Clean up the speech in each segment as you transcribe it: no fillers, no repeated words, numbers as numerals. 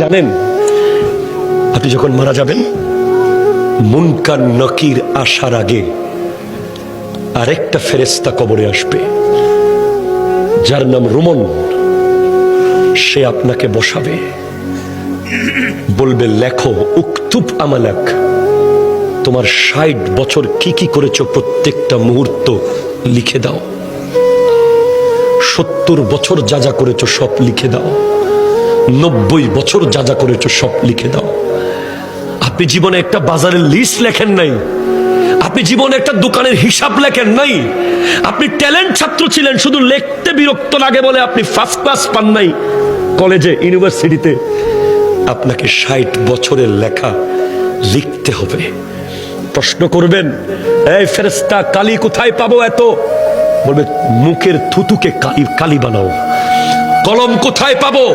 জানেন আপনি যখন মারা যাবেন মুনকার নকির আসার আগে আরেকটা ফেরেশতা কবরে আসবে, যার নাম রুমন। সে আপনাকে বসাবে, বলবে লেখো, উকতুব আমালাক, তোমার ৬০ বছর কি কি করেছো প্রত্যেকটা মুহূর্ত লিখে দাও। ৭০ বছর যা যা করেছো সব লিখে দাও। ৯০ বছর যা যা করেছো সব লিখে দাও। আপনি জীবনে একটা বাজারের লিস্ট লেখেন নাই, আপনি জীবনে একটা দোকানের হিসাব লেখেন নাই, আপনি ট্যালেন্ট ছাত্র ছিলেন, শুধু লিখতে বিরক্ত লাগে বলে আপনি ফার্স্ট ক্লাস পান নাই কলেজে, ইউনিভার্সিটিতে। আপনাকে ৬০ বছরের লেখা লিখতে হবে। প্রশ্ন করবেন, এই ফেরেশতা কালি কোথায় পাবো এত? বলবে মুখের থুতুকে কালি বানাও। কলম কোথায় পাবো?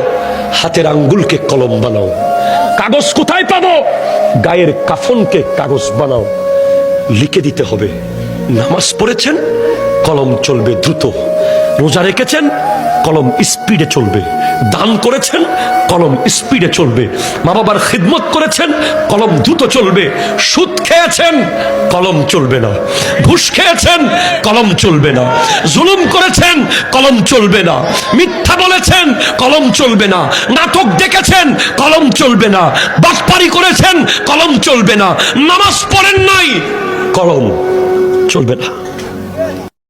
হাতের আঙ্গুলকে কলম বানাও। কাগজ কোথায় পাবো? গায়ের কাফনকে কাগজ বানাও। লিখে দিতে হবে। নামাজ পড়েছেন, কলম চলবে দ্রুত। রোজা রেখেছেন, কলম স্পিডে চলবে। দান করেছেন, কলম স্পিডে চলবে। মা বাবার খিদমত করেছেন, কলম দ্রুত চলবে। সুদ খেয়েছেন, কলম চলবে না। ঘুষ খেয়েছেন, কলম চলবে না। জুলুম করেছেন, কলম চলবে না। মিথ্যা বলেছেন, কলম চলবে না। নাটক দেখেছেন, কলম চলবে না। বাটপারি করেছেন, কলম চলবে না। নামাজ পড়েন নাই, কলম চলবে না।